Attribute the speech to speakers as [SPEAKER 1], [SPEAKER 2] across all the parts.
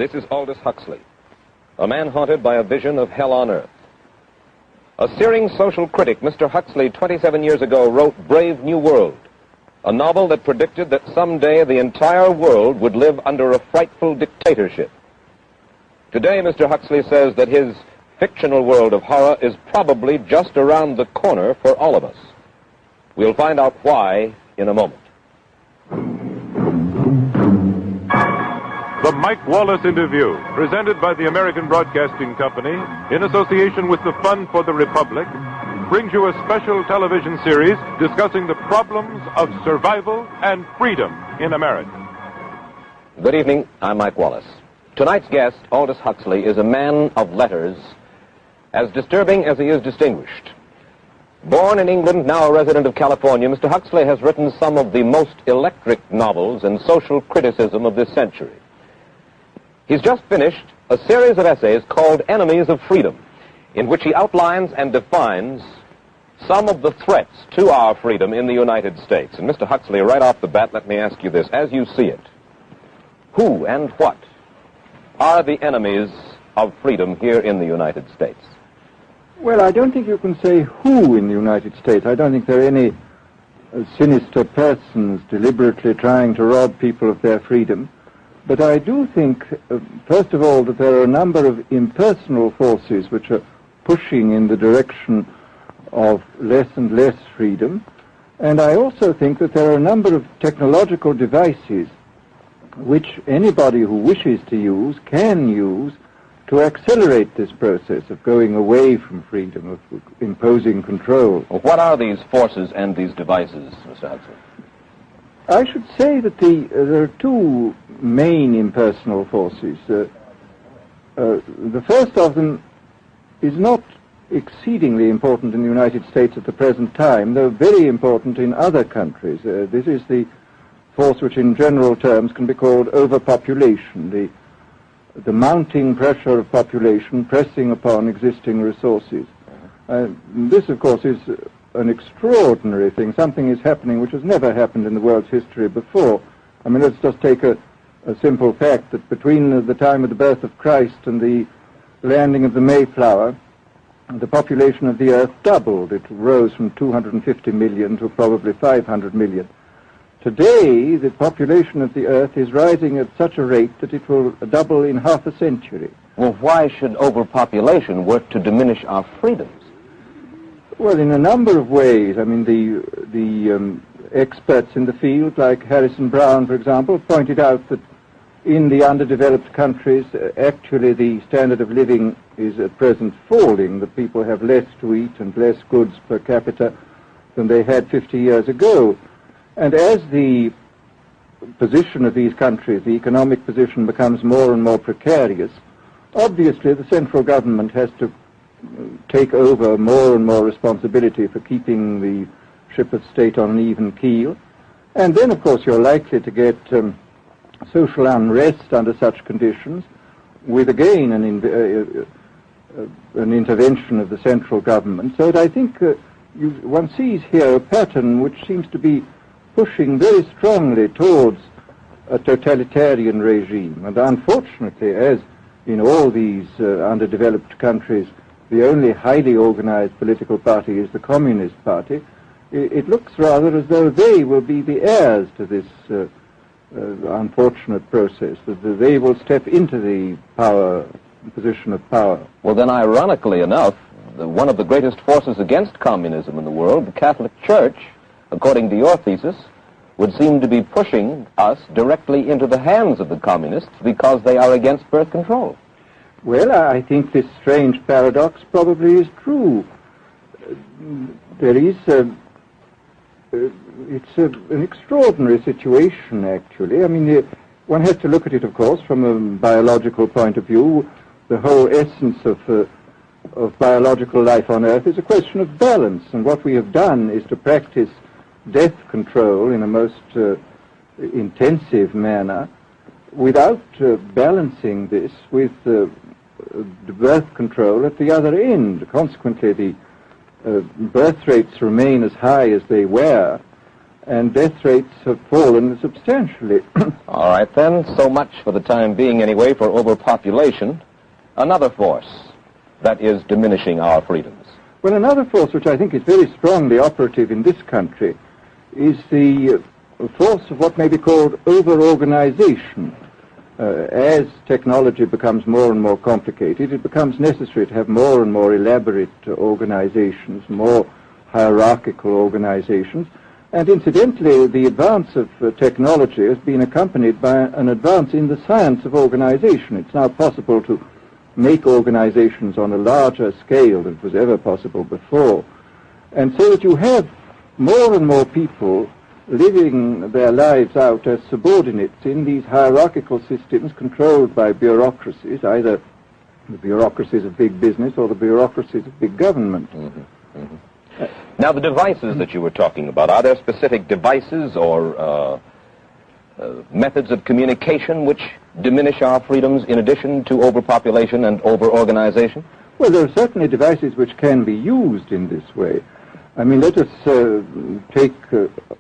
[SPEAKER 1] This is Aldous Huxley, a man haunted by a vision of hell on earth. A searing social critic, Mr. Huxley, 27 years ago, wrote Brave New World, a novel that predicted that someday the entire world would live under a frightful dictatorship. Today, Mr. Huxley says that his fictional world of horror is probably just around the corner for all of us. We'll find out why in a moment.
[SPEAKER 2] The Mike Wallace Interview, presented by the American Broadcasting Company in association with the Fund for the Republic, brings you a special television series discussing the problems of survival and freedom in America.
[SPEAKER 1] Good evening. I'm Mike Wallace. Tonight's guest, Aldous Huxley, is a man of letters, as disturbing as he is distinguished. Born in England, now a resident of California, Mr. Huxley has written some of the most electric novels and social criticism of this century. He's just finished a series of essays called Enemies of Freedom, in which he outlines and defines some of the threats to our freedom in the United States. And Mr. Huxley, right off the bat, let me ask you this. As you see it, who and what are the enemies of freedom here in the United States?
[SPEAKER 3] Well, I don't think you can say who in the United States. I don't think there are any sinister persons deliberately trying to rob people of their freedom. But I do think, first of all, that there are a number of impersonal forces which are pushing in the direction of less and less freedom. And I also think that there are a number of technological devices which anybody who wishes to use can use to accelerate this process of going away from freedom, of imposing control.
[SPEAKER 1] Well, what are these forces and these devices, Mr. Huxley?
[SPEAKER 3] I should say that there are two main impersonal forces. The first of them is not exceedingly important in the United States at the present time, though very important in other countries. This is the force which in general terms can be called overpopulation, the mounting pressure of population pressing upon existing resources. This, of course, is an extraordinary thing. Something is happening which has never happened in the world's history before. I mean, let's just take a simple fact that between the time of the birth of Christ and the landing of the Mayflower, the population of the Earth doubled. It rose from 250 million to probably 500 million. Today, the population of the Earth is rising at such a rate that it will double in half a century.
[SPEAKER 1] Well, why should overpopulation work to diminish our freedoms?
[SPEAKER 3] Well, in a number of ways. I mean, the experts in the field, like Harrison Brown, for example, pointed out that in the underdeveloped countries, actually the standard of living is at present falling, that people have less to eat and less goods per capita than they had 50 years ago. And as the position of these countries, the economic position, becomes more and more precarious, obviously the central government has to take over more and more responsibility for keeping the ship of state on an even keel. And then, of course, you're likely to get social unrest under such conditions, with again an intervention of the central government. So that I think one sees here a pattern which seems to be pushing very strongly towards a totalitarian regime. And unfortunately, as in all these underdeveloped countries, the only highly organized political party is the Communist Party, it looks rather as though they will be the heirs to this unfortunate process, that they will step into the position of power.
[SPEAKER 1] Well, then, ironically enough, one of the greatest forces against communism in the world, the Catholic Church, according to your thesis, would seem to be pushing us directly into the hands of the communists because they are against birth control.
[SPEAKER 3] Well, I think this strange paradox probably is true. There is it's an extraordinary situation, actually. I mean, one has to look at it, of course, from a biological point of view. The whole essence of biological life on Earth is a question of balance, and what we have done is to practice death control in a most intensive manner without balancing this with the birth control at the other end. Consequently, the birth rates remain as high as they were, and death rates have fallen substantially.
[SPEAKER 1] All right, then, so much for the time being anyway for overpopulation. Another force that is diminishing our freedoms.
[SPEAKER 3] Well, another force which I think is very strongly operative in this country is the force of what may be called over-organization. As technology becomes more and more complicated, it becomes necessary to have more and more elaborate organizations, more hierarchical organizations. And incidentally, the advance of technology has been accompanied by an advance in the science of organization. It's now possible to make organizations on a larger scale than was ever possible before. And so that you have more and more people living their lives out as subordinates in these hierarchical systems controlled by bureaucracies, either the bureaucracies of big business or the bureaucracies of big government.
[SPEAKER 1] Now, the devices that you were talking about, are there specific devices or methods of communication which diminish our freedoms in addition to overpopulation and over-organization?
[SPEAKER 3] Well, there are certainly devices which can be used in this way. I mean, let us take,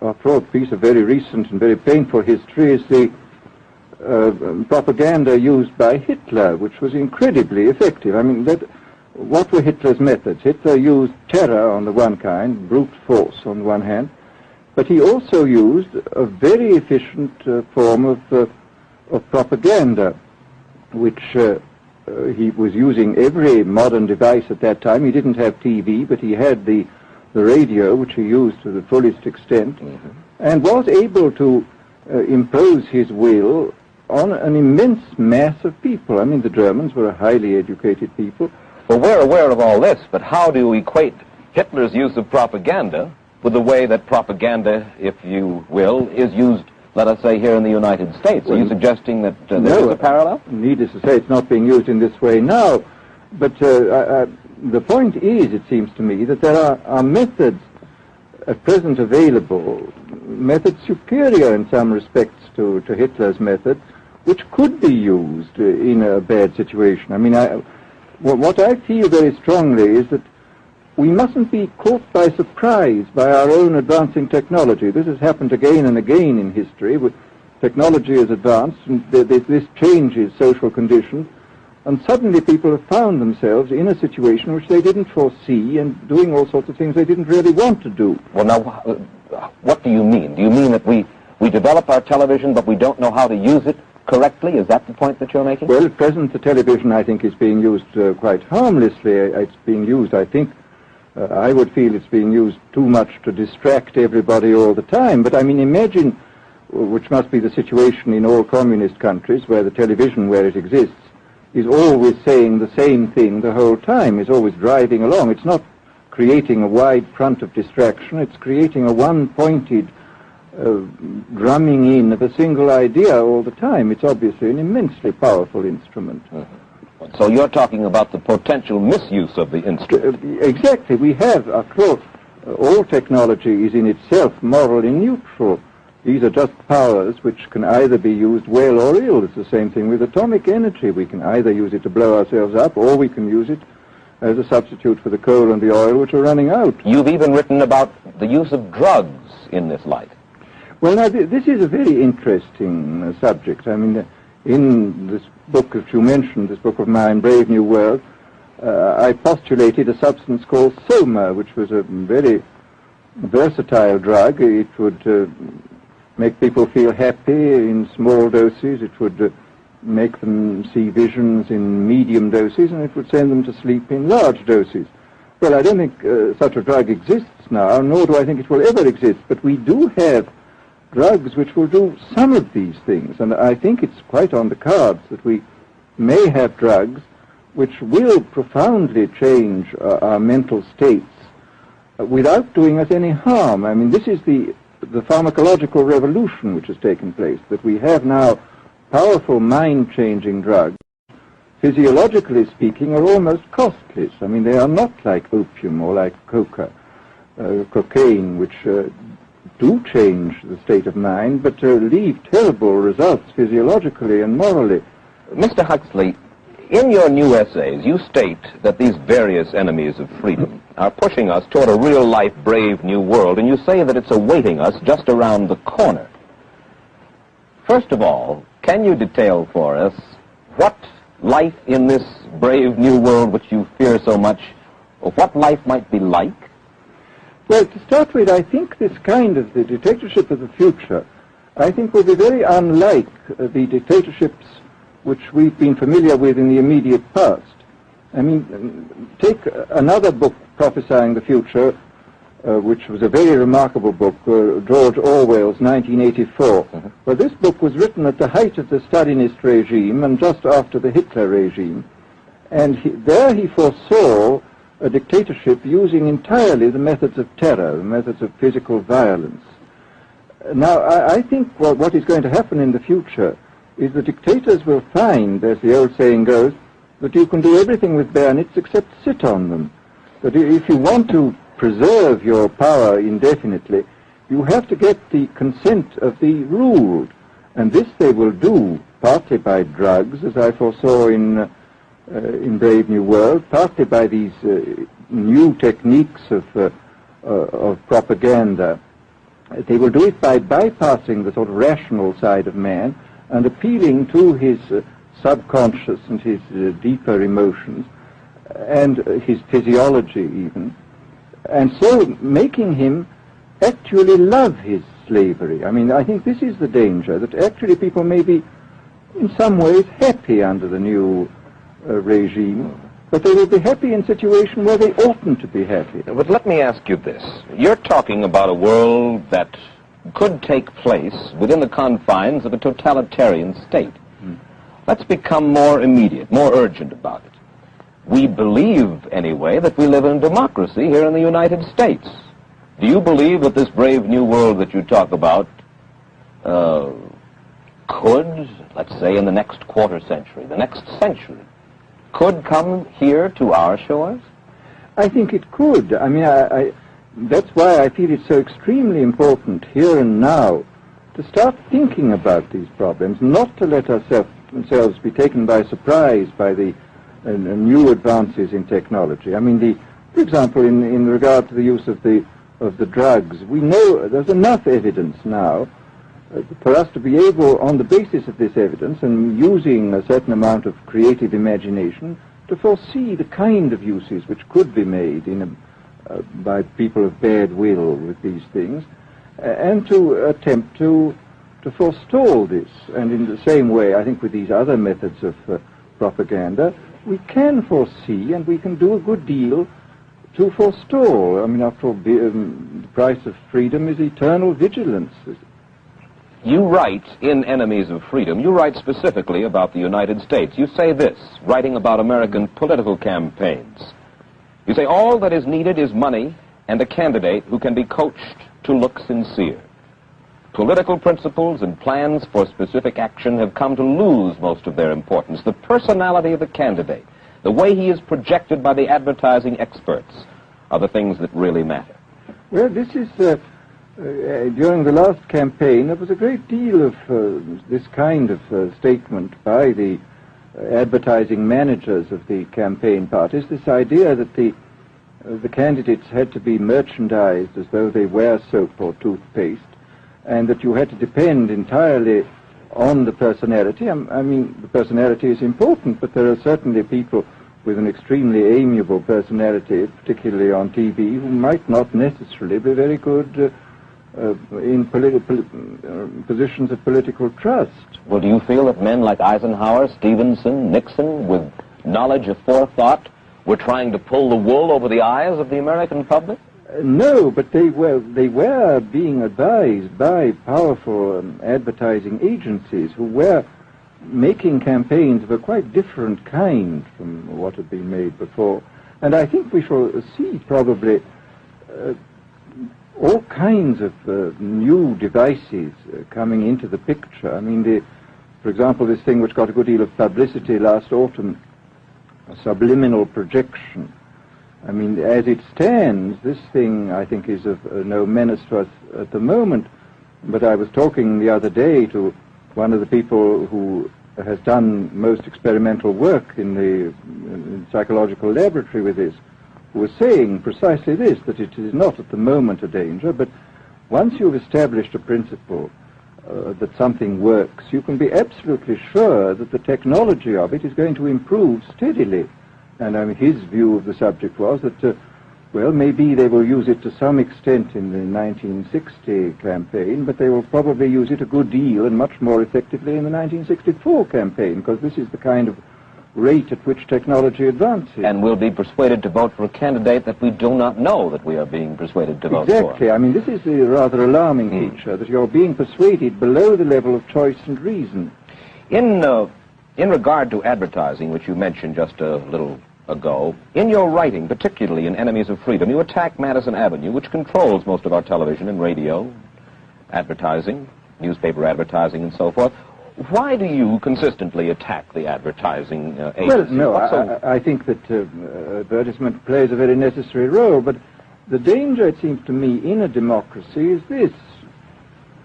[SPEAKER 3] after all, a piece of very recent and very painful history is the propaganda used by Hitler, which was incredibly effective. I mean, what were Hitler's methods? Hitler used terror on the one kind, brute force on the one hand, but he also used a very efficient form of propaganda, which he was using every modern device at that time. He didn't have TV, but he had the radio, which he used to the fullest extent, and was able to impose his will on an immense mass of people. I mean, the Germans were a highly educated people.
[SPEAKER 1] Well, we're aware of all this, but how do you equate Hitler's use of propaganda with the way that propaganda, if you will, is used, let us say, here in the United States? Are you suggesting that there is a parallel?
[SPEAKER 3] Needless to say, it's not being used in this way now, but the point is, it seems to me, that there are methods at present available, methods superior in some respects to Hitler's method, which could be used in a bad situation. I mean, what I feel very strongly is that we mustn't be caught by surprise by our own advancing technology. This has happened again and again in history. Technology has advanced, and this changes social conditions, and suddenly people have found themselves in a situation which they didn't foresee and doing all sorts of things they didn't really want to do.
[SPEAKER 1] Well, now, what do you mean? Do you mean that we develop our television, but we don't know how to use it correctly? Is that the point that you're making?
[SPEAKER 3] Well, at present, the television, I think, is being used quite harmlessly. It's being used, I think, I would feel it's being used too much to distract everybody all the time. But, I mean, imagine, which must be the situation in all communist countries, where the television, where it exists, is always saying the same thing the whole time, is always driving along. It's not creating a wide front of distraction, it's creating a one-pointed drumming in of a single idea all the time. It's obviously an immensely powerful instrument.
[SPEAKER 1] So you're talking about the potential misuse of the instrument.
[SPEAKER 3] Exactly. We have, after all technology is in itself morally neutral. These are just powers which can either be used well or ill. It's the same thing with atomic energy. We can either use it to blow ourselves up, or we can use it as a substitute for the coal and the oil which are running out.
[SPEAKER 1] You've even written about the use of drugs in this light.
[SPEAKER 3] Well, now, this is a very interesting subject. I mean, in this book that you mentioned, this book of mine, Brave New World, I postulated a substance called soma, which was a very versatile drug. It would make people feel happy in small doses. It would make them see visions in medium doses, and it would send them to sleep in large doses. Well, I don't think such a drug exists now, nor do I think it will ever exist, but we do have drugs which will do some of these things, and I think it's quite on the cards that we may have drugs which will profoundly change our mental states without doing us any harm. I mean, this is the pharmacological revolution which has taken place, that we have now powerful mind-changing drugs, physiologically speaking, are almost costless. I mean, they are not like opium or like cocaine, which do change the state of mind, but leave terrible results physiologically and morally.
[SPEAKER 1] Mr. Huxley, In your new essays, you state that these various enemies of freedom are pushing us toward a real-life, brave new world, and you say that it's awaiting us just around the corner. First of all, can you detail for us what life in this brave new world which you fear so much, or what life might be like?
[SPEAKER 3] Well, to start with, I think this kind of the dictatorship of the future, I think will be very unlike the dictatorships which we've been familiar with in the immediate past. I mean, take another book prophesying the future, which was a very remarkable book, George Orwell's 1984. Well, this book was written at the height of the Stalinist regime and just after the Hitler regime. And there he foresaw a dictatorship using entirely the methods of terror, the methods of physical violence. Now, I think what is going to happen in the future is the dictators will find, as the old saying goes, that you can do everything with bayonets except sit on them. That if you want to preserve your power indefinitely, you have to get the consent of the ruled. And this they will do partly by drugs, as I foresaw in Brave New World, partly by these new techniques of propaganda. They will do it by bypassing the sort of rational side of man and appealing to his subconscious and his deeper emotions and his physiology even, and so making him actually love his slavery. I mean, I think this is the danger, that actually people may be in some ways happy under the new regime, but they will be happy in a situation where they oughtn't to be happy.
[SPEAKER 1] But let me ask you this. You're talking about a world that could take place within the confines of a totalitarian state. Let's become more immediate, more urgent about it. We believe, anyway, that we live in democracy here in the United States. Do you believe that this brave new world that you talk about could, let's say, in the next quarter century, the next century, could come here to our shores?
[SPEAKER 3] I think it could. I mean, that's why I feel it's so extremely important here and now to start thinking about these problems, not to let ourselves be taken by surprise by the new advances in technology. I mean, for example, in regard to the use of the drugs, we know there's enough evidence now for us to be able, on the basis of this evidence and using a certain amount of creative imagination, to foresee the kind of uses which could be made by people of bad will with these things, and to attempt to forestall this. And in the same way, I think with these other methods of propaganda, we can foresee and we can do a good deal to forestall. I mean, after all, the price of freedom is eternal vigilance.
[SPEAKER 1] You write in Enemies of Freedom, you write specifically about the United States. You say this, writing about American political campaigns. You say, all that is needed is money and a candidate who can be coached to look sincere. Political principles and plans for specific action have come to lose most of their importance. The personality of the candidate, the way he is projected by the advertising experts, are the things that really matter.
[SPEAKER 3] Well, this is... during the last campaign, there was a great deal of this kind of statement by the advertising managers of the campaign parties, this idea that the candidates had to be merchandised as though they were soap or toothpaste, and that you had to depend entirely on the personality. I mean, the personality is important, but there are certainly people with an extremely amiable personality, particularly on TV, who might not necessarily be very good in positions of political trust.
[SPEAKER 1] Well, do you feel that men like Eisenhower, Stevenson, Nixon, with knowledge of forethought, were trying to pull the wool over the eyes of the American public?
[SPEAKER 3] No, but they were being advised by powerful advertising agencies who were making campaigns of a quite different kind from what had been made before. And I think we shall see probably all kinds of new devices coming into the picture. I mean, for example, this thing which got a good deal of publicity last autumn, subliminal projection. I mean, as it stands, this thing, I think, is of no menace to us at the moment. But I was talking the other day to one of the people who has done most experimental work in the psychological laboratory with this, was saying precisely this, that it is not at the moment a danger, but once you've established a principle that something works, you can be absolutely sure that the technology of it is going to improve steadily. And his view of the subject was that, well, maybe they will use it to some extent in the 1960 campaign, but they will probably use it a good deal and much more effectively in the 1964 campaign, because this is the kind of rate at which technology advances.
[SPEAKER 1] And we'll be persuaded to vote for a candidate that we do not know that we are being persuaded to vote for.
[SPEAKER 3] Exactly. I mean, this is a rather alarming feature, that you're being persuaded below the level of choice and reason.
[SPEAKER 1] In regard to advertising, which you mentioned just a little ago, in your writing, particularly in Enemies of Freedom, you attack Madison Avenue, which controls most of our television and radio advertising, newspaper advertising, and so forth. Why do you consistently attack the advertising agency?
[SPEAKER 3] Well, no, I think that advertisement plays a very necessary role, but the danger, it seems to me, in a democracy is this.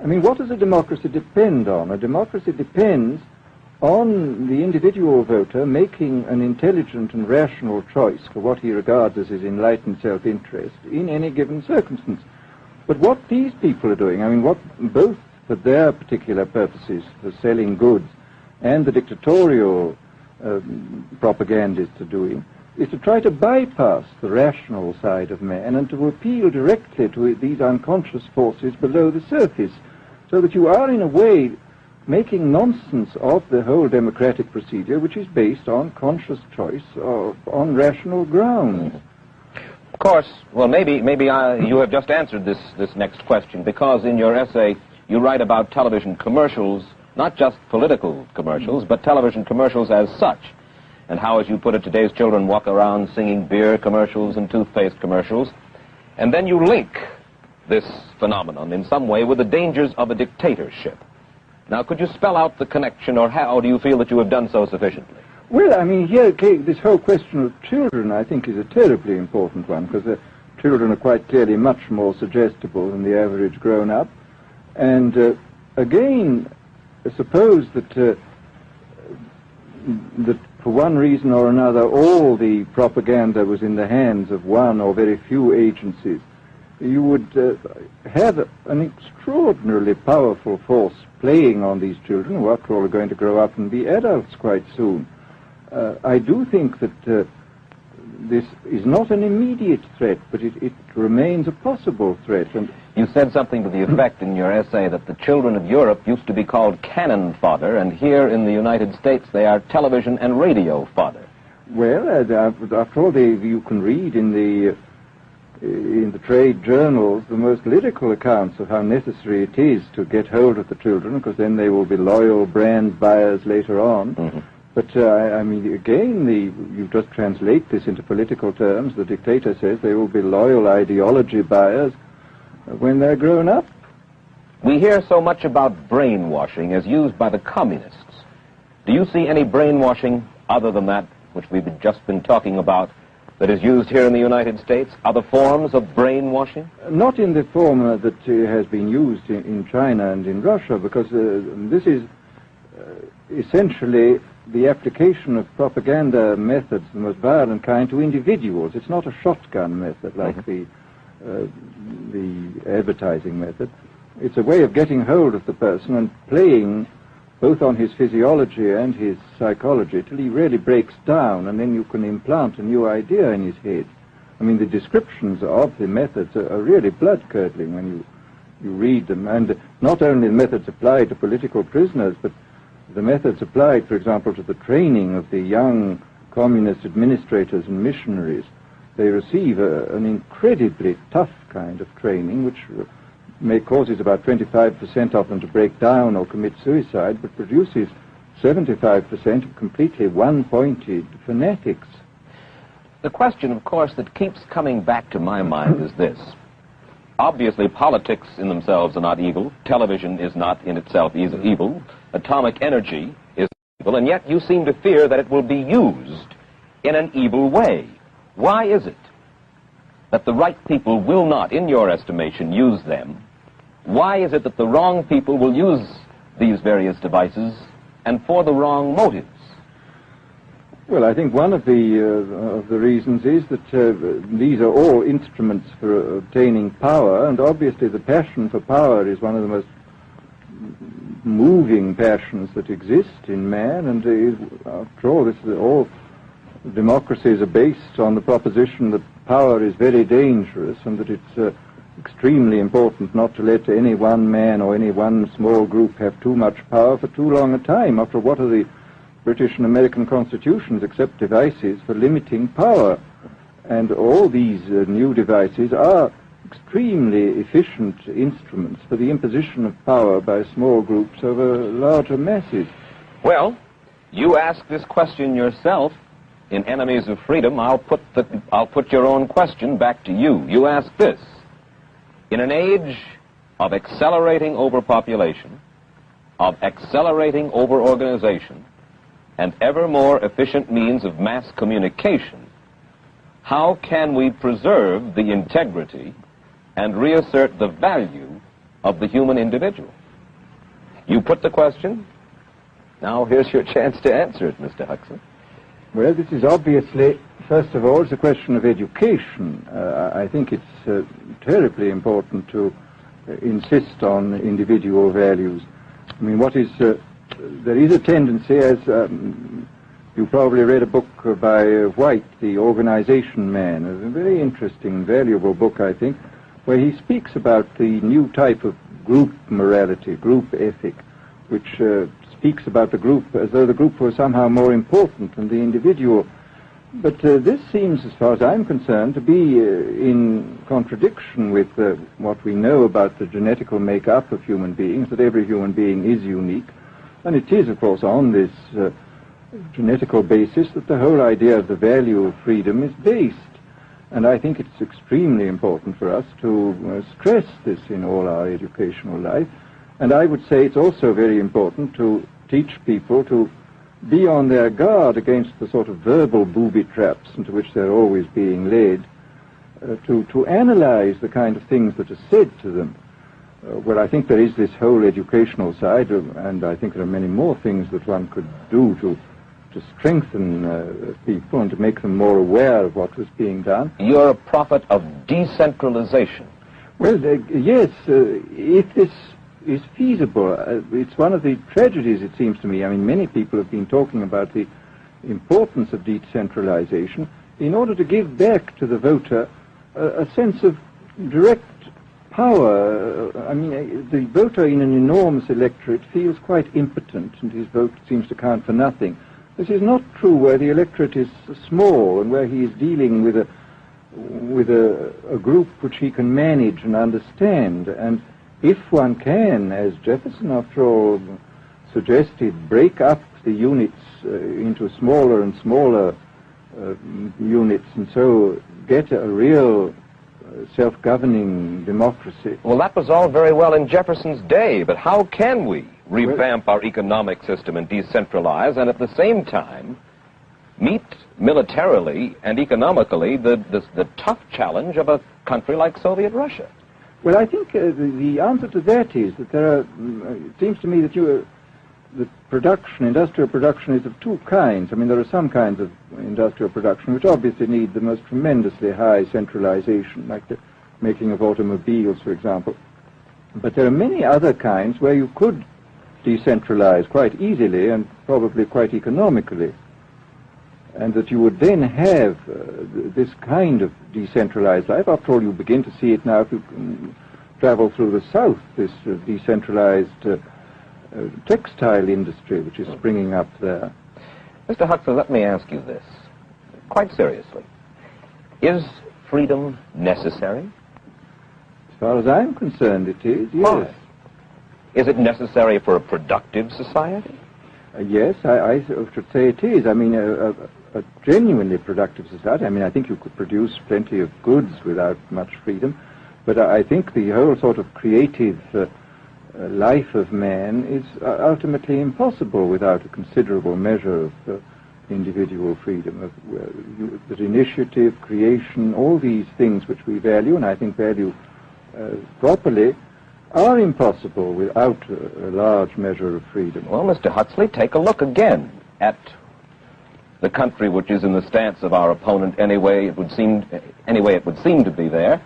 [SPEAKER 3] I mean, what does a democracy depend on? A democracy depends on the individual voter making an intelligent and rational choice for what he regards as his enlightened self-interest in any given circumstance. But what these people are doing, I mean, what both for their particular purposes, for selling goods, and the dictatorial propagandists are doing, is to try to bypass the rational side of man and to appeal directly to these unconscious forces below the surface, so that you are, in a way, making nonsense of the whole democratic procedure, which is based on conscious choice on rational grounds.
[SPEAKER 1] Of course, well, maybe you have just answered this next question, because in your essay you write about television commercials, not just political commercials, but television commercials as such, and how, as you put it, today's children walk around singing beer commercials and toothpaste commercials, and then you link this phenomenon in some way with the dangers of a dictatorship. Now, could you spell out the connection, or how do you feel that you have done so sufficiently?
[SPEAKER 3] Well, I mean, here, this whole question of children, I think, is a terribly important one, because children are quite clearly much more suggestible than the average grown-up. And again, suppose that for one reason or another all the propaganda was in the hands of one or very few agencies, you would have an extraordinarily powerful force playing on these children, who after all are going to grow up and be adults quite soon. I do think that this is not an immediate threat, but it remains a possible threat. And
[SPEAKER 1] you said something to the effect in your essay that the children of Europe used to be called cannon fodder, and here in the United States they are television and radio fodder.
[SPEAKER 3] Well, after all, you can read in the trade journals the most lyrical accounts of how necessary it is to get hold of the children, because then they will be loyal brand buyers later on. Mm-hmm. But, I mean, again, you just translate this into political terms. The dictator says they will be loyal ideology buyers when they're grown up.
[SPEAKER 1] We hear so much about brainwashing as used by the communists. Do you see any brainwashing other than that which we've just been talking about that is used here in the United States? Other forms of brainwashing?
[SPEAKER 3] Not in the form that has been used in China and in Russia, because this is essentially the application of propaganda methods, the most violent kind, to individuals. It's not a shotgun method like the advertising method. It's a way of getting hold of the person and playing both on his physiology and his psychology till he really breaks down, and then you can implant a new idea in his head. I mean, the descriptions of the methods are really blood-curdling when you read them, and not only the methods applied to political prisoners, but the methods applied, for example, to the training of the young communist administrators and missionaries. They receive an incredibly tough kind of training, which causes about 25% of them to break down or commit suicide, but produces 75% of completely one-pointed fanatics.
[SPEAKER 1] The question, of course, that keeps coming back to my mind is this. Obviously, politics in themselves are not evil. Television is not in itself evil. Atomic energy is evil, and yet you seem to fear that it will be used in an evil way. Why is it that the right people will not, in your estimation, use them? Why is it that the wrong people will use these various devices and for the wrong motives?
[SPEAKER 3] Well, I think one of the reasons is that these are all instruments for obtaining power, and obviously the passion for power is one of the most moving passions that exist in man, and after all, all democracies are based on the proposition that power is very dangerous and that it's extremely important not to let any one man or any one small group have too much power for too long a time. After all, what are the British and American constitutions except devices for limiting power? And all these new devices are extremely efficient instruments for the imposition of power by small groups over larger masses.
[SPEAKER 1] Well, you ask this question yourself in Enemies of Freedom. I'll put your own question back to you. You ask this: in an age of accelerating overpopulation, of accelerating overorganization, and ever more efficient means of mass communication, how can we preserve the integrity and reassert the value of the human individual? You put the question. Now here's your chance to answer it, Mr. Huxley.
[SPEAKER 3] Well, this is obviously, first of all, it's a question of education. I think it's terribly important to insist on individual values. I mean, there is a tendency, as you probably read a book by White, The Organization Man, a very interesting, valuable book, I think, where he speaks about the new type of group morality, group ethic, which speaks about the group as though the group was somehow more important than the individual. But this seems, as far as I'm concerned, to be in contradiction with what we know about the genetical makeup of human beings, that every human being is unique. And it is, of course, on this genetical basis that the whole idea of the value of freedom is based. And I think it's extremely important for us to stress this in all our educational life. And I would say it's also very important to teach people to be on their guard against the sort of verbal booby traps into which they're always being led, to analyze the kind of things that are said to them. Well, I think there is this whole educational side, and I think there are many more things that one could do to strengthen people and to make them more aware of what was being done.
[SPEAKER 1] You're a prophet of decentralization.
[SPEAKER 3] Well, yes, if this is feasible. It's one of the tragedies, it seems to me. I mean, many people have been talking about the importance of decentralization in order to give back to the voter a sense of direct power. I mean, the voter in an enormous electorate feels quite impotent, and his vote seems to count for nothing. This is not true where the electorate is small and where he is dealing with a group which he can manage and understand. And if one can, as Jefferson, after all, suggested, break up the units into smaller and smaller units, and so get a real self-governing democracy.
[SPEAKER 1] Well, that was all very well in Jefferson's day, but how can we revamp our economic system and decentralize, and at the same time meet militarily and economically the tough challenge of a country like Soviet Russia?
[SPEAKER 3] Well, I think the answer to that is that there are, it seems to me that industrial production is of two kinds. I mean, there are some kinds of industrial production which obviously need the most tremendously high centralization, like the making of automobiles, for example. But there are many other kinds where you could decentralize quite easily and probably quite economically, and that you would then have this kind of decentralized life. After all, you begin to see it now if you travel through the South, this decentralized textile industry which is springing up there.
[SPEAKER 1] Mr. Huxley, let me ask you this, quite seriously. Is freedom necessary?
[SPEAKER 3] As far as I'm concerned, it is, yes.
[SPEAKER 1] Why? Is it necessary for a productive society?
[SPEAKER 3] Yes, I should say it is. I mean, a genuinely productive society. I mean, I think you could produce plenty of goods without much freedom, but I think the whole sort of creative life of man is ultimately impossible without a considerable measure of individual freedom, that initiative, creation, all these things which we value, and I think value properly, are impossible without a large measure of freedom.
[SPEAKER 1] Well, Mr. Huxley, take a look again at the country which is in the stance of our opponent anyway it would seem to be there,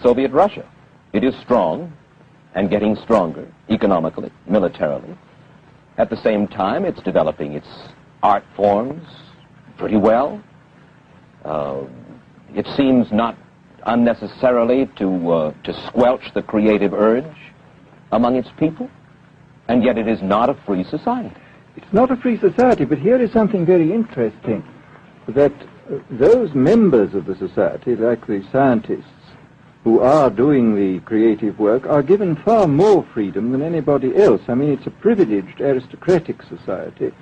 [SPEAKER 1] Soviet Russia. It is strong and getting stronger economically, militarily. At the same time, it's developing its art forms pretty well. It seems not unnecessarily to squelch the creative urge among its people, and yet it is not a free society.
[SPEAKER 3] It's not a free society, but here is something very interesting, that those members of the society, like the scientists who are doing the creative work, are given far more freedom than anybody else. I mean, it's a privileged aristocratic society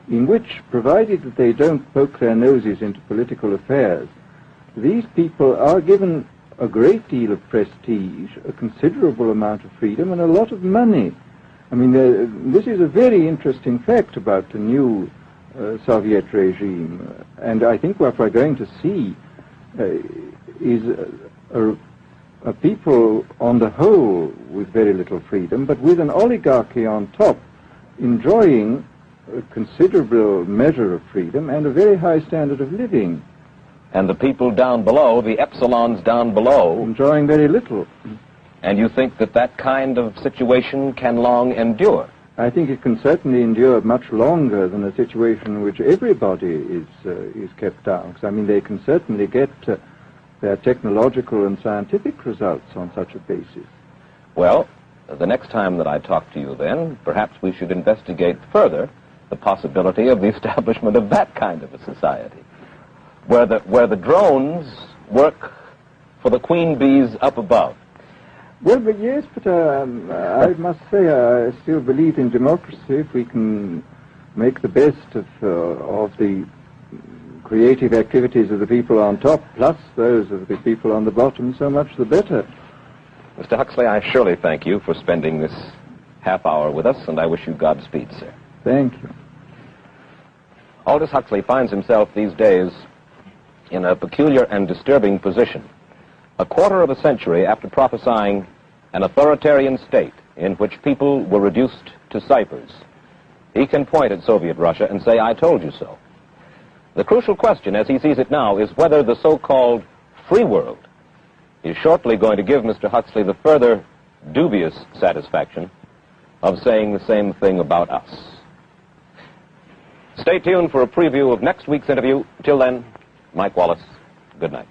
[SPEAKER 3] in which, provided that they don't poke their noses into political affairs, these people are given a great deal of prestige, a considerable amount of freedom, and a lot of money. I mean, this is a very interesting fact about the new Soviet regime, and I think what we're going to see is a people on the whole with very little freedom, but with an oligarchy on top enjoying a considerable measure of freedom and a very high standard of living.
[SPEAKER 1] And the people down below, the epsilons down below,
[SPEAKER 3] enjoying very little.
[SPEAKER 1] And you think that that kind of situation can long endure?
[SPEAKER 3] I think it can certainly endure much longer than a situation in which everybody is kept down. Because, I mean, they can certainly get their technological and scientific results on such a basis.
[SPEAKER 1] Well, the next time that I talk to you then, perhaps we should investigate further the possibility of the establishment of that kind of a society, where the drones work for the queen bees up above.
[SPEAKER 3] Well, but yes, but I must say I still believe in democracy. If we can make the best of the creative activities of the people on top, plus those of the people on the bottom, so much the better.
[SPEAKER 1] Mr. Huxley, I surely thank you for spending this half hour with us, and I wish you Godspeed, sir.
[SPEAKER 3] Thank you.
[SPEAKER 1] Aldous Huxley finds himself these days in a peculiar and disturbing position. A quarter of a century after prophesying an authoritarian state in which people were reduced to ciphers, he can point at Soviet Russia and say, "I told you so." The crucial question, as he sees it now, is whether the so-called free world is shortly going to give Mr. Huxley the further dubious satisfaction of saying the same thing about us. Stay tuned for a preview of next week's interview. Till then, Mike Wallace, good night.